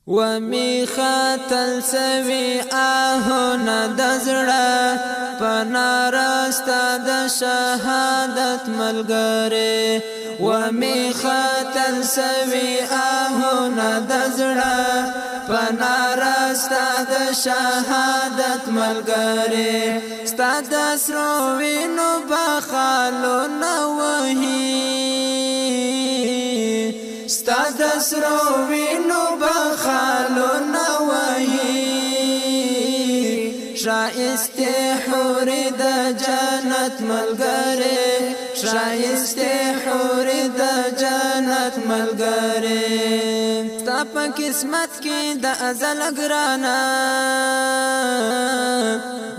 ومیخاتل سوی آهونه د زړه په نارسته د شهادت ملګری ومیخاتل سوی آهونه د زړه په نارسته د شهادت ملګری ستا د سرو وینو بخالونه وهي ستا د سرو وینو بخالونه وهي شایسته حورې د جنت ملګری شایسته حورې د جنت ملګری ستا په قسمت کې د ازل ګرانه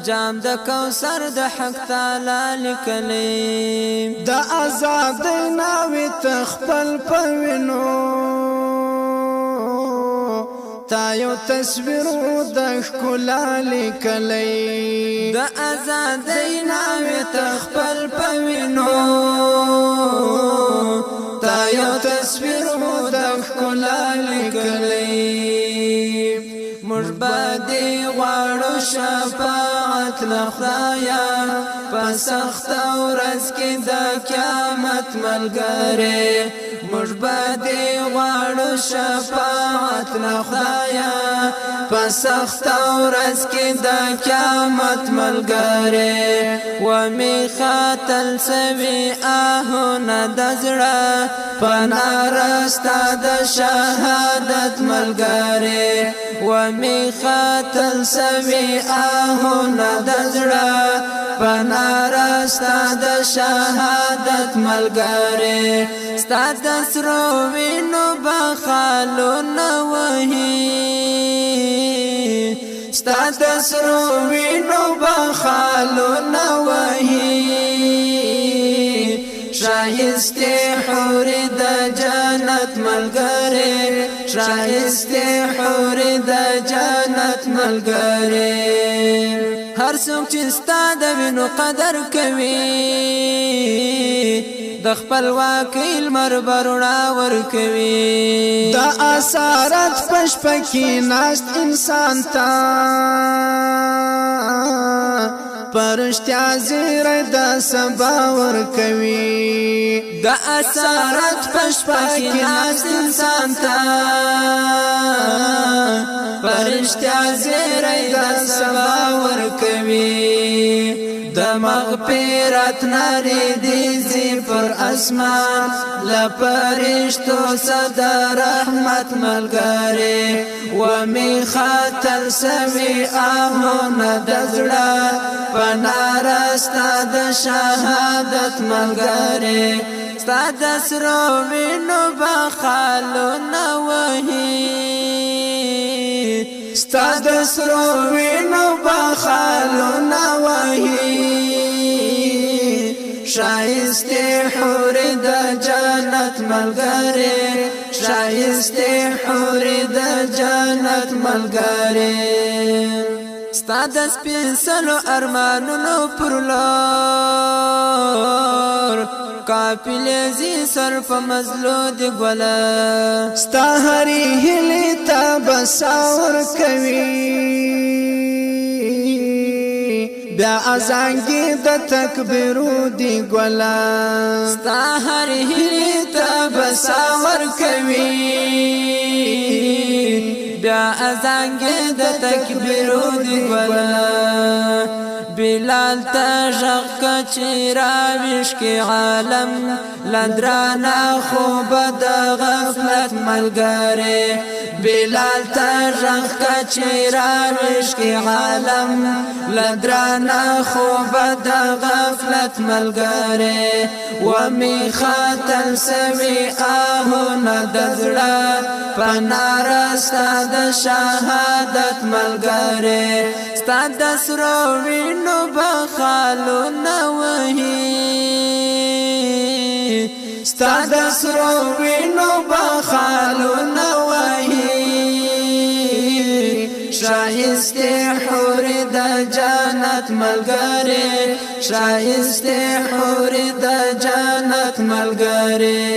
جام د کوثر د حق تعالی لیکلی د آزاد ناوې تخپل پوینو تا یو تصویر د ښکلا لیکلی د آزاد ناوې تخپل پوینو تا یو تصویر د ښکلا لیکلی موږ باندې غواړو شفاعت له خدایه په سخته ورځ کې د قیامت ملګری موږ باندې غواړو شفاعت له خدایه په سخته ورځ کې د قیامت ملګری ومیخاتل سوی آهونه د زړه په نارسته د شهادت ملګری ومیخاتل سوی آهونه د زړه په نارسته د شهادت ملګری ستا د سرو وینو بخالونه وهي ستا د سرو وینو بخالونه وهي شایسته حورې د جنت ملګری شایسته حورې د جنت ملګری هر څوک چې ستا د وینو قدر کوي د خپلواکۍ لمر به رڼا ورکوي د اسارت په شپه کې ناست انسان ته پرشتیا زیری د سبا ورکوي د اسارت په شپه کې ناست انسان ته پرشتیا زیری د سبا ورکوي د مغفرت ناری دیزی پر اسمان لپرشتو صد رحمت ملګری ومیخاتل سوی آهونه د زړه په نارسته د شهادت ملګری ستا د سرو وینو بخالونه وهي ستا د سرو وینو بخالونه وهي شایسته حورې د جنت ملګری شایسته حورې د جنت ملګری ستا د سپېڅلو ارمانونو پر لار قافلې ځي سر په مزلو د ګله ستا هرې هیلې ته به ساه ورکوي بیا ازانګې د تکبیرو دی ګله ستا هرې هیلې ته به ساه ورکوي بیا ازانګې د تکبیرو دی ګله بلال ته غږ که چې راویښ کې عالم لندرانه خوب د غفلت ملګری بلال ته غږ که چې راویښ کې عالم لندرانه خوب د غفلت ملګری ومیخاتل سوی آهونه د زړه په نارسته د شهادت ملګری ستا د سرو وینو بخالونه وهي ستا د سرو وینو بخالونه وهي شایسته حورې د جنت ملګری شایسته حورې د جنت ملګری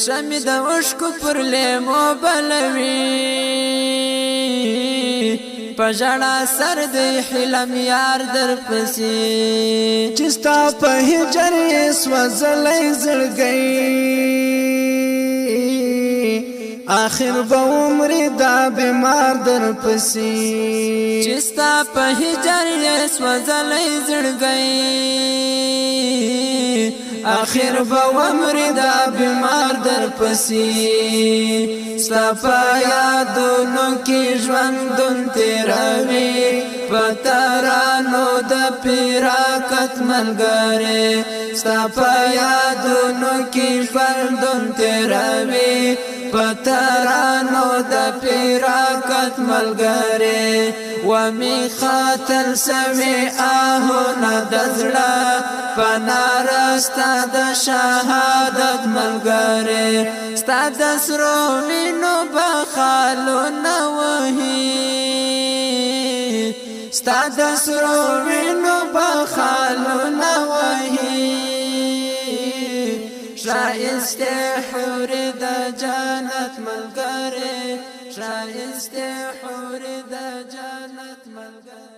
شمع د اوښکو پر لیمو بلوي پژړا سر دی حلم یار در پسې چستا په هجر سوځلې زړګي آخر به عمر دا بیمار در پسې چستا په هجر سوځلې زړګي آخر به عمر دا بیمار در پسې ستا په یادونو کې ژوندون تیروي په ترانو د پیراکت ملګری ستا په یادونو کې ژوندون تیروي په ترانو د پیراکت ملګری ومی خاطر سوي آهونه د زړه په ناره ستا د شهادت ملګری ستا د سرو وینو بخالونه وهي ستا د سرو وینو بخالونه وهي شایسته حور د جنت ملګری شایسته حور د جنت ملګری